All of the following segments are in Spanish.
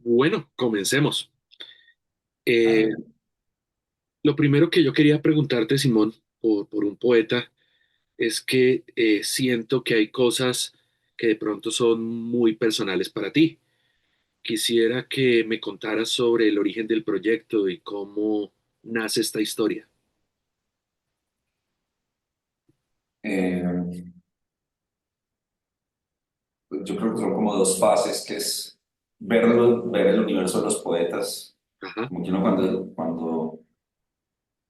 Bueno, comencemos. Eh, Hágale. lo primero que yo quería preguntarte, Simón, por un poeta, es que siento que hay cosas que de pronto son muy personales para ti. Quisiera que me contaras sobre el origen del proyecto y cómo nace esta historia. Eh, yo creo que son como dos fases, que es ver el universo de los poetas, Ajá. como que uno cuando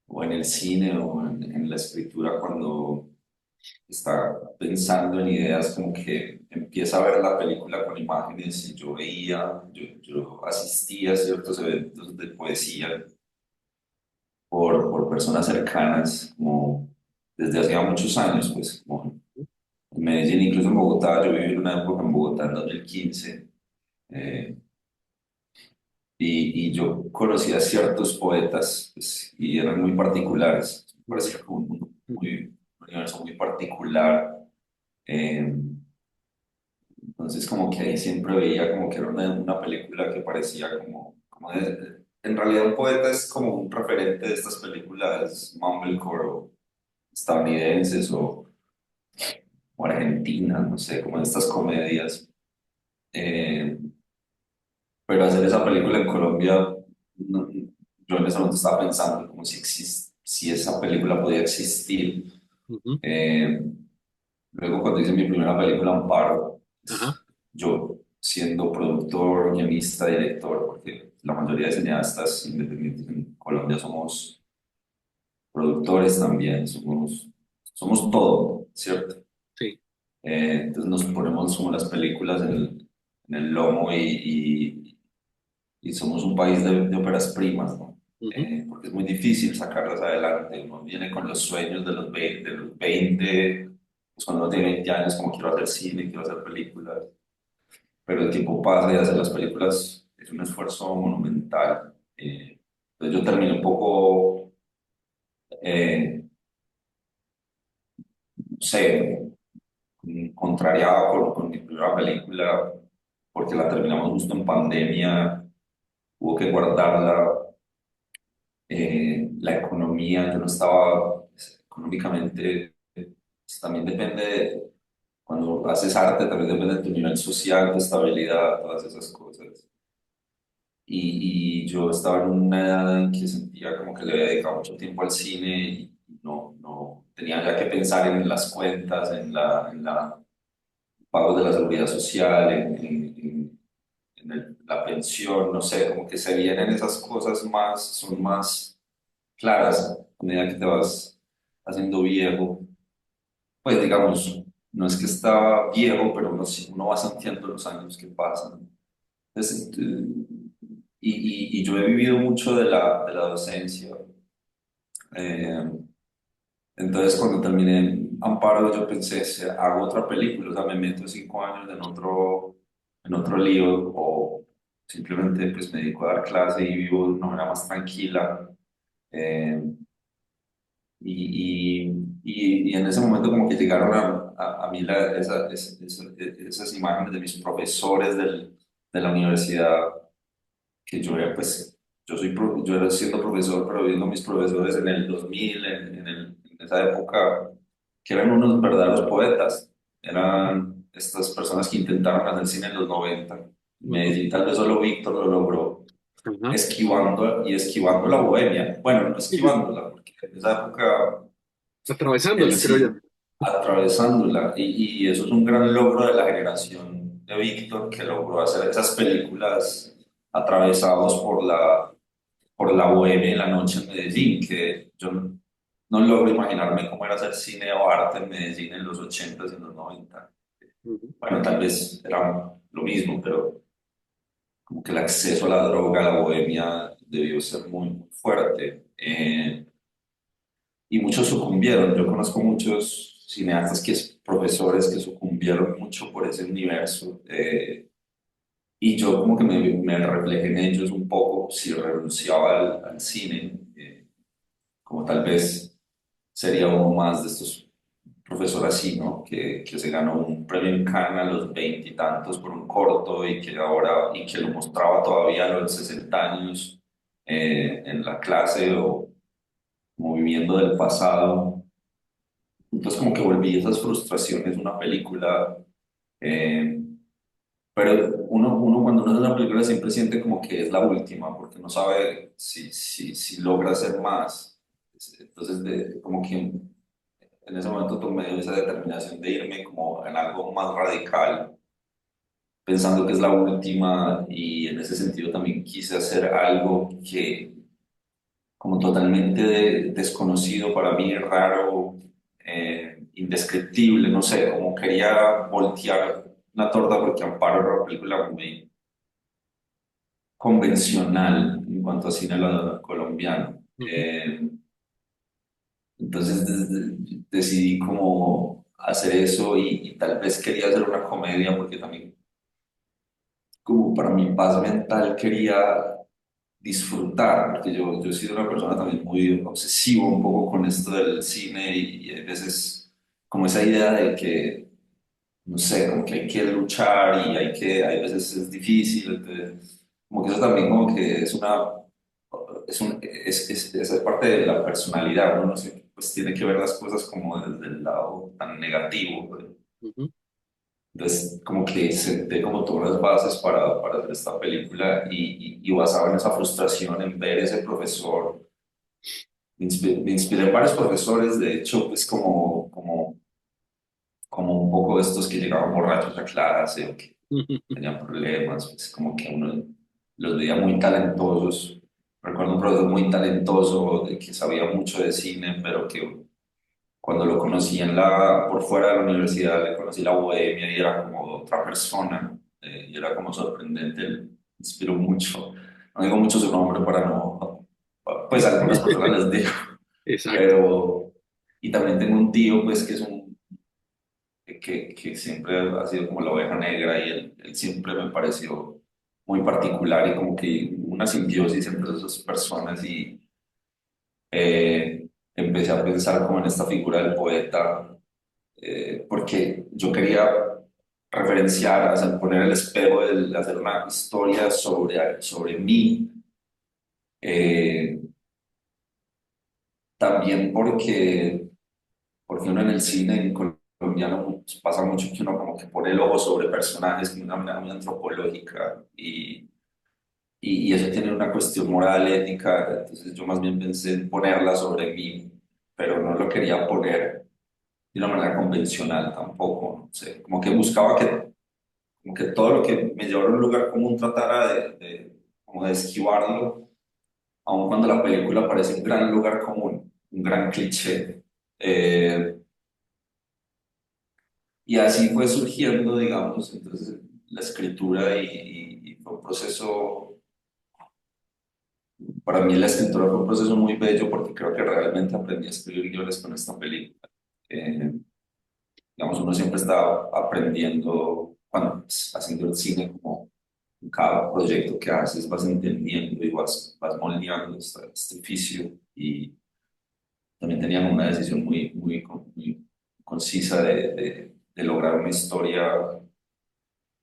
o en el cine o en la escritura, cuando está pensando en ideas, como que empieza a ver la película con imágenes y yo asistía a ciertos eventos de poesía por personas cercanas, como desde hacía muchos años, pues como en Medellín, incluso en Bogotá. Yo viví en una época en Bogotá en 2015, eh, y yo conocía a ciertos poetas, pues, y eran muy particulares. Me parecía como un mundo un universo muy particular. eh, entonces como que ahí siempre veía como que era una película que parecía en realidad un poeta es como un referente de estas películas mumblecore o estadounidenses o argentinas, no sé, como de estas comedias. Eh, pero hacer esa película en Colombia, yo en ese momento estaba pensando como si esa película podía existir. Ujú. Eh, Luego cuando hice mi primera película, Amparo, Ajá. yo siendo productor, guionista, director, porque la mayoría de cineastas independientes en Colombia somos productores también, somos todo, ¿cierto? Sí. Entonces nos ponemos como las películas en el lomo y somos un país de óperas primas, ¿no? Ujú. Porque es muy difícil sacarlas adelante. Uno viene con los sueños de los 20, pues cuando uno tiene 20 años, como quiero hacer cine, quiero hacer películas, pero el tiempo pasa y hacer las películas es un esfuerzo monumental. Entonces yo terminé un poco, no sé, contrariado con mi primera película, porque la terminamos justo en pandemia, hubo que guardarla. La economía, yo no estaba pues, económicamente, pues, también cuando haces arte, también depende de tu nivel social, tu estabilidad, todas esas cosas. Y yo estaba en una edad en que sentía como que le había dedicado mucho tiempo al cine y no tenía ya que pensar en las cuentas, en la pagos de la seguridad social, la pensión, no sé, como que se vienen esas cosas son más claras a medida que te vas haciendo viejo. Pues digamos, no es que estaba viejo, pero uno va sintiendo los años que pasan. Entonces, y yo he vivido mucho de la docencia. Eh, entonces, cuando terminé Amparo, yo pensé, si hago otra película, o sea, me meto 5 años en otro lío, o simplemente pues me dedico a dar clase y vivo de una manera más tranquila. Eh, y en ese momento como que llegaron a mí esas imágenes de mis profesores de la universidad, que yo era pues, yo era siendo profesor, pero viendo a mis profesores en el 2000, en esa época, que eran unos verdaderos poetas, eran estas personas que intentaron hacer cine en los 90. Ujú. Medellín, tal vez solo Víctor lo logró, Ajá. esquivando la bohemia. Bueno, no Sí, sí, sí. esquivándola, porque en esa época el Atravesándola, creo yo. sí, atravesándola. Y eso es un gran logro de la generación de Víctor, que logró hacer esas películas atravesados por la bohemia y la noche en Medellín, que yo no logro imaginarme cómo era hacer cine o arte en Medellín en los 80 y en los 90. Ujú. Bueno, tal vez era lo mismo, pero como que el acceso a la droga, a la bohemia, debió ser muy fuerte. Y muchos sucumbieron. Yo conozco muchos cineastas profesores que sucumbieron mucho por ese universo. Y yo como que me reflejé en ellos un poco si renunciaba al cine, como tal vez sería uno más de estos profesor así, ¿no? Que se ganó un premio en Cannes a los veintitantos por un corto y que ahora, y que lo mostraba todavía a los 60 años en la clase o como viviendo del pasado. Entonces como que volví esas frustraciones una película, eh, pero uno cuando uno hace una película siempre siente como que es la última, porque no sabe si logra hacer más. Entonces como que en ese momento tomé esa determinación de irme como en algo más radical, pensando que es la última y en ese sentido también quise hacer algo que como totalmente desconocido para mí, raro, indescriptible, no sé, como quería voltear la torta porque Amparo era una película muy convencional en cuanto a cine colombiano. Ujú. Entonces decidí como hacer eso y tal vez quería hacer una comedia porque también como para mi paz mental quería disfrutar, porque yo he sido una persona también muy obsesivo un poco con esto del cine y a veces como esa idea de que, no sé, como que hay que luchar y hay veces es difícil, entonces, como que eso también como que es una, es parte de la personalidad, uno no siempre pues tiene que ver las cosas como desde el lado tan negativo, pues. Ujú. Entonces, como que senté como todas las bases para hacer esta película y basado en esa frustración, en ver ese profesor, me inspiré en varios profesores, de hecho, pues como un poco estos que llegaban borrachos a clase o que tenían problemas, pues como que uno los veía muy talentosos. Recuerdo un profesor muy talentoso, de que sabía mucho de cine, pero que cuando lo conocí por fuera de la universidad, le conocí la bohemia y era como otra persona, y era como sorprendente, él me inspiró mucho. No digo mucho su nombre para no, pues a algunas personas les digo, Exacto. pero, y también tengo un tío, pues que es que siempre ha sido como la oveja negra y él siempre me pareció muy particular y como que una simbiosis entre esas personas y empecé a pensar como en esta figura del poeta porque yo quería referenciar, hacer, poner el espejo, hacer una historia sobre mí, eh, también porque uno en el cine en colombiano pues, pasa mucho que uno como que pone el ojo sobre personajes de una manera muy antropológica y eso tiene una cuestión moral, ética, entonces yo más bien pensé en ponerla sobre mí, pero no lo quería poner de una manera convencional tampoco, no sé, como que buscaba como que todo lo que me llevara a un lugar común tratara como de esquivarlo, aun cuando la película parece un gran lugar común, un gran cliché. Eh, y así fue surgiendo, digamos, entonces la escritura y fue un proceso, para mí la escritura fue un proceso muy bello porque creo que realmente aprendí a escribir guiones con esta película. Eh, digamos, uno siempre está aprendiendo cuando haciendo el cine como cada proyecto que haces vas entendiendo y vas moldeando este oficio y también tenían una decisión muy concisa de lograr una historia,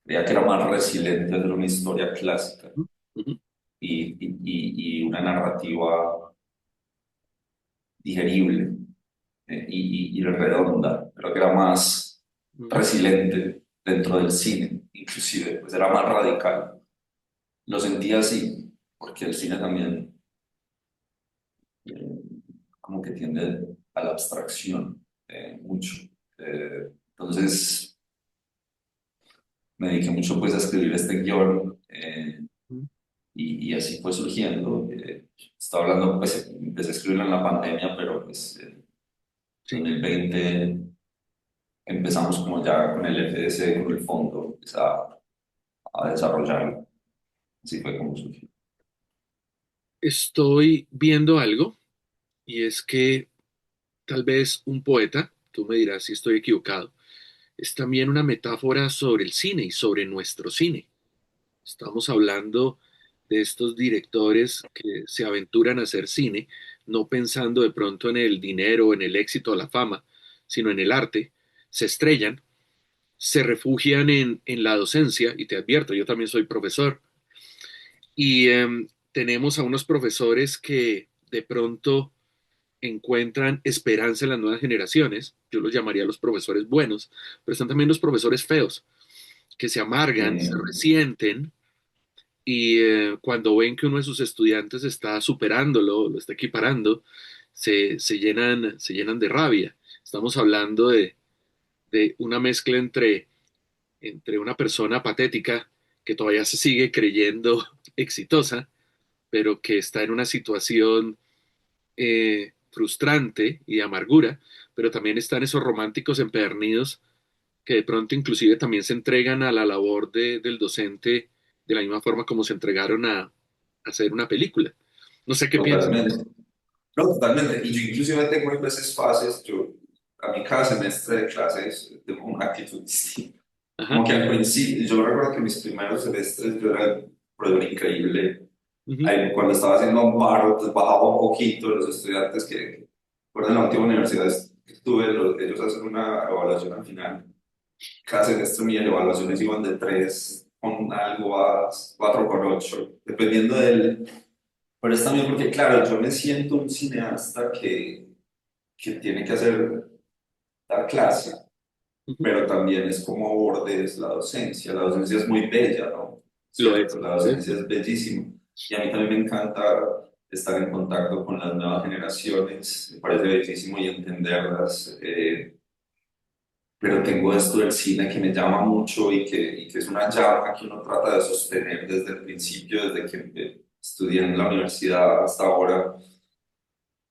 creía que era más resiliente hacer una historia clásica Ujú. y una narrativa digerible y redonda, creo que era más Ujú. resiliente dentro del cine, inclusive, pues era más radical. Lo sentía así, porque el cine también eh, como que tiende a la abstracción mucho. Entonces me dediqué mucho pues a escribir este guión Ujú. y así fue surgiendo. Estaba hablando, pues empecé a escribirlo en la pandemia, pero pues en Sí. 2020 empezamos como ya con el FDC, con el fondo, pues, a desarrollarlo. Así fue como surgió. Estoy viendo algo y es que tal vez un poeta, tú me dirás si estoy equivocado, es también una metáfora sobre el cine y sobre nuestro cine. Estamos hablando de estos directores que se aventuran a hacer cine, no pensando de pronto en el dinero, en el éxito o la fama, sino en el arte, se estrellan, se refugian en la docencia, y te advierto, yo también soy profesor, y tenemos a unos profesores que de pronto encuentran esperanza en las nuevas generaciones, yo los llamaría los profesores buenos, pero están también los profesores feos, que se amargan, se Eh, resienten y cuando ven que uno de sus estudiantes está superándolo, lo está equiparando, se llenan de rabia. Estamos hablando de una mezcla entre una persona patética que todavía se sigue creyendo exitosa, pero que está en una situación frustrante y de amargura, pero también están esos románticos empedernidos que de pronto inclusive también se entregan a la labor del docente de la misma forma como se entregaron a hacer una película. No sé qué piensas. Totalmente. No, totalmente. Y yo inclusive tengo a veces fases, a mí cada semestre de clases tengo una actitud distinta. Ajá. Como que al principio, yo recuerdo que mis primeros semestres yo era un profesor increíble. Ujú, Ahí, cuando estaba haciendo un paro, pues bajaba un poquito los estudiantes recuerdo en la última universidad que estuve, ellos hacen una evaluación al final. Cada semestre mis evaluaciones iban de 3 con algo a 4,8 dependiendo del. Pero es también porque, claro, yo me siento un cineasta que tiene que dar clase, ujú. pero también es como bordes la docencia. La docencia es muy bella, ¿no? Lo ¿Cierto? es. La docencia es bellísima. Y a mí también me encanta estar en contacto con las nuevas generaciones, me parece bellísimo y entenderlas. Pero tengo esto del cine que me llama mucho y que es una llama que uno trata de sostener desde el principio, desde que estudié en la universidad hasta ahora.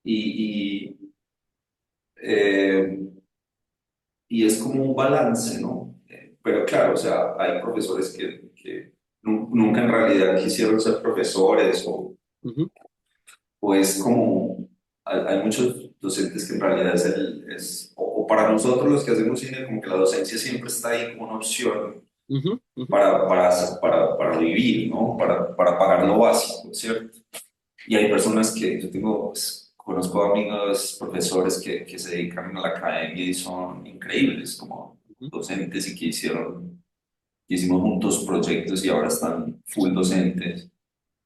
Y, eh, y es como un balance, ¿no? Pero claro, o sea, hay profesores que nunca en realidad quisieron ser profesores Ujú. o es como, hay muchos docentes que en realidad o para nosotros los que hacemos cine, como que la docencia siempre está ahí como una opción Ujú, ujú, para vivir, ¿no? Para pagar lo básico, ¿cierto? Y hay personas que yo tengo, pues, conozco amigos, profesores que se dedican a la academia y son increíbles como ujú, docentes y que hicimos juntos proyectos y ahora están full docentes.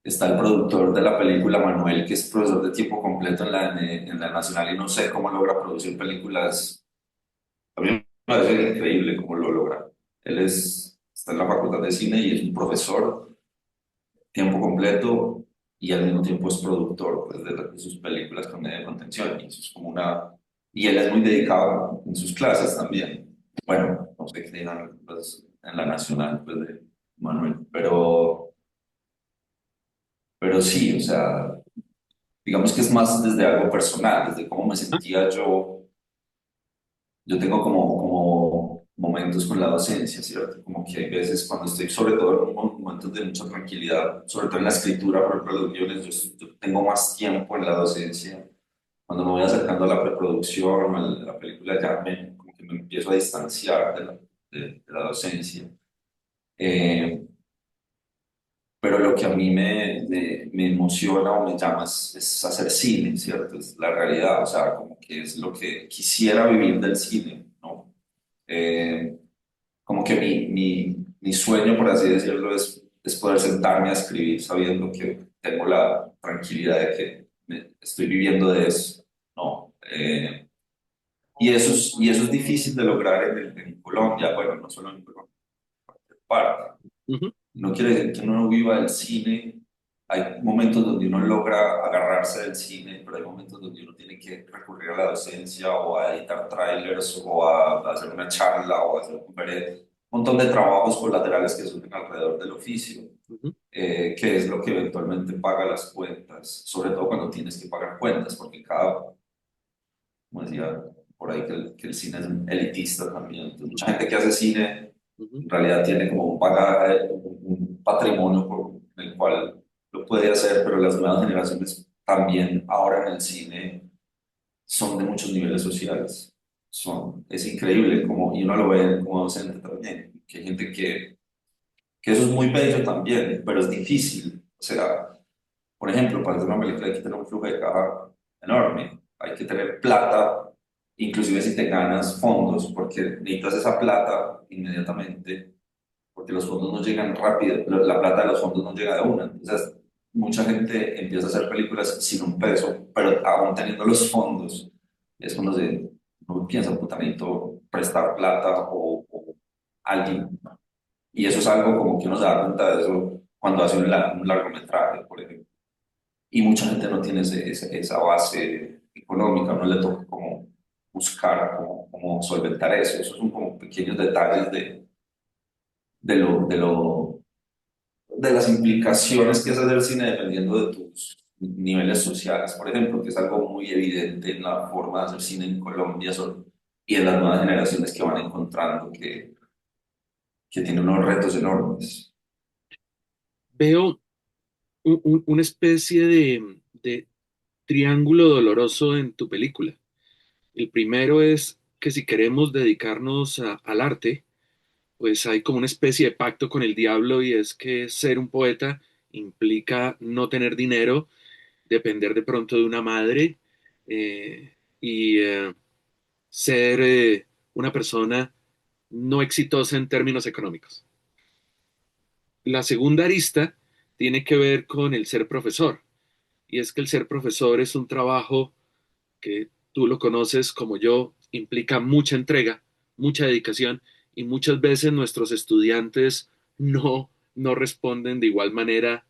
Está el productor de la película, Manuel, que es profesor de tiempo completo en la Nacional y no sé cómo logra producir películas. A mí me parece increíble cómo lo logra. Está en la Facultad de Cine y es un profesor tiempo completo y al mismo tiempo es productor pues, de sus películas con media contención. Y eso es como y él es muy dedicado en sus clases también. Bueno, no sé qué digan pues, en la Nacional pues, de Manuel, pero sí, o sea, digamos que es más desde algo personal, desde cómo me ah, sentía yo. Yo tengo como momentos con la docencia, ¿cierto? Como que hay veces cuando estoy, sobre todo en momentos de mucha tranquilidad, sobre todo en la escritura, por ejemplo, los guiones, yo tengo más tiempo en la docencia. Cuando me voy acercando a la preproducción, a la película, ya como que me empiezo a distanciar de la docencia. Eh, pero lo que a mí me emociona o me llama es hacer cine, ¿cierto? Es la realidad, o sea, como que es lo que quisiera vivir del cine, ¿no? Eh, Como que mi sueño, por así decirlo, es poder sentarme a escribir sabiendo que tengo la tranquilidad de que estoy viviendo de eso, ¿no? Y eso es difícil de lograr en Colombia, bueno, no solo en Colombia, parte. ujú, No quiere decir que uno no viva del cine. Hay momentos donde uno logra agarrarse del cine, pero hay momentos donde uno tiene que recurrir a la docencia o a editar trailers o a hacer una charla o a hacer un montón de trabajos colaterales que surgen alrededor del oficio, ujú, que es lo que eventualmente paga las cuentas, sobre todo cuando tienes que pagar cuentas, porque como decía por ahí, que el cine es elitista también. Entonces, mucha gente que hace cine ujú, en realidad tiene como un bagaje, un patrimonio en el cual lo puede hacer, pero las nuevas generaciones también ahora en el cine son de muchos niveles sociales. Es increíble como, y uno lo ve como docente también, que hay gente que eso es muy bello también, pero es difícil. O sea, por ejemplo, para hacer una película hay que tener un flujo de caja enorme, hay que tener plata inclusive si te ganas fondos, porque necesitas esa plata inmediatamente, porque los fondos no llegan rápido, la plata de los fondos no llega de una. Entonces, mucha gente empieza a hacer películas sin un peso, pero aún teniendo los fondos, es cuando uno piensa, puta, necesito prestar plata o alguien. Y eso es algo como que uno se da cuenta de eso cuando hace un largometraje, por ejemplo. Y mucha gente no tiene esa base económica, no le toca como buscar cómo solventar eso. Esos son como pequeños detalles de lo, de lo, de las implicaciones que es hacer cine dependiendo de tus niveles sociales, por ejemplo, que es algo muy evidente en la forma de hacer cine en Colombia y en las nuevas generaciones que van encontrando que tienen unos retos enormes. Veo una especie de triángulo doloroso en tu película. El primero es que si queremos dedicarnos al arte, pues hay como una especie de pacto con el diablo y es que ser un poeta implica no tener dinero, depender de pronto de una madre y ser una persona no exitosa en términos económicos. La segunda arista tiene que ver con el ser profesor, y es que el ser profesor es un trabajo que tú lo conoces como yo, implica mucha entrega, mucha dedicación, y muchas veces nuestros estudiantes no responden de igual manera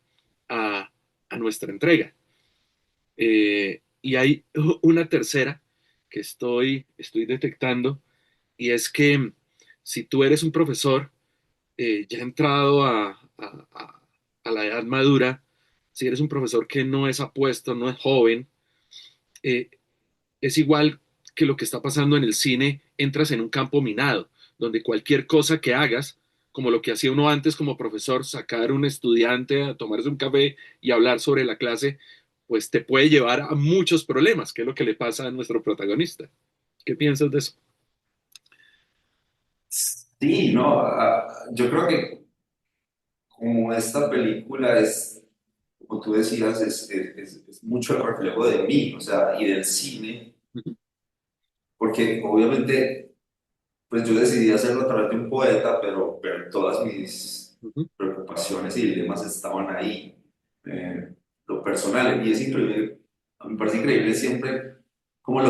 a nuestra entrega. Y hay una tercera que estoy detectando, y es que si tú eres un profesor ya entrado a la edad madura, si eres un profesor que no es apuesto, no es joven, eh, es igual que lo que está pasando en el cine, entras en un campo minado, donde cualquier cosa que hagas, como lo que hacía uno antes como profesor, sacar un estudiante a tomarse un café y hablar sobre la clase, pues te puede llevar a muchos problemas, que es lo que le pasa a nuestro protagonista. ¿Qué piensas de eso? Sí, no, yo creo que como esta película es, como tú decías, es mucho el reflejo de mí, o sea, y del cine, Ujú, porque obviamente, pues yo decidí hacerlo a través de un poeta, pero todas mis ujú, preocupaciones y dilemas estaban ahí, eh, lo personal, y es increíble, a mí me parece increíble siempre cómo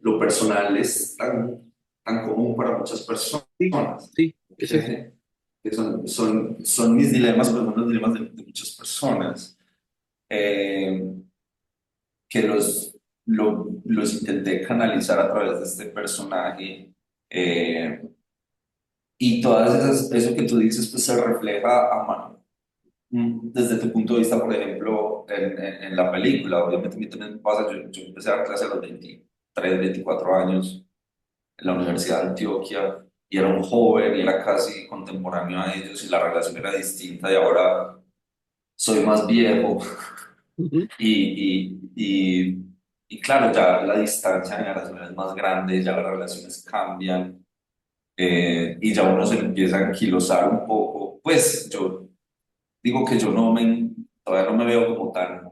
lo personal es tan común para muchas sí, personas, sí, es eso. que son mis dilemas, pero son los dilemas de muchas personas. eh, que los intenté canalizar a través de este personaje. eh, y todas eso que tú dices, pues se refleja a mano. Desde tu punto de vista, por ejemplo, en la película, obviamente a mí también me pasa, yo empecé a dar clase a los 23, 24 años en la Universidad de Antioquia y era un joven y era casi contemporáneo a ellos y la relación era distinta y ahora soy más viejo Ujú, y claro, ya la distancia generacional es más grande, ya las relaciones cambian y ya uno se empieza a anquilosar un poco. Pues yo digo que todavía no me veo como tan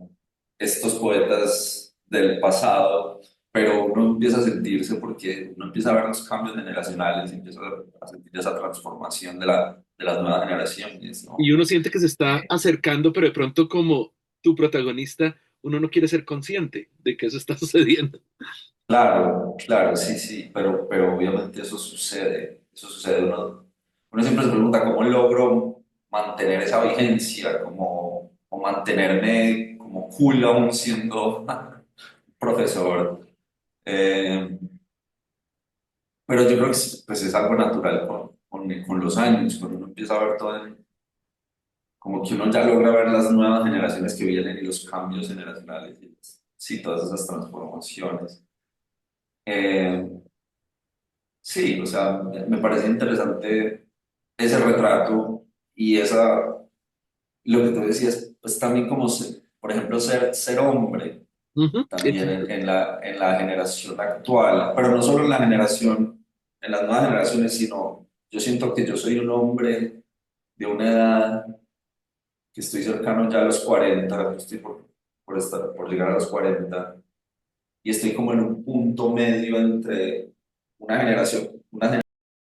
estos poetas del pasado, pero uno empieza a sentirse porque uno empieza a ver los cambios generacionales y empieza a sentir esa transformación de las nuevas generaciones, y ¿no? uno siente que se está Eh, acercando, pero de pronto como tu protagonista, uno no quiere ser consciente de que eso está sucediendo. Claro, claro, sí, sí, pero obviamente eso sucede. Uno siempre se pregunta cómo logro mantener esa vigencia, o mantenerme como cool aún siendo profesor. Eh, pero yo creo que pues es algo natural con los años, cuando uno empieza a ver como que uno ya logra ver las nuevas generaciones que vienen y los cambios generacionales, y, sí, todas esas transformaciones. Eh, Sí, o sea, me parece interesante ese retrato y lo que tú decías, pues también como, por ejemplo, ser hombre, Ujú, también exacto. en la generación actual, pero no solo en la generación, en las nuevas generaciones, sino yo siento que yo soy un hombre de una edad que estoy cercano ya a los 40, estoy por llegar a los 40, y estoy como en un punto medio entre una generación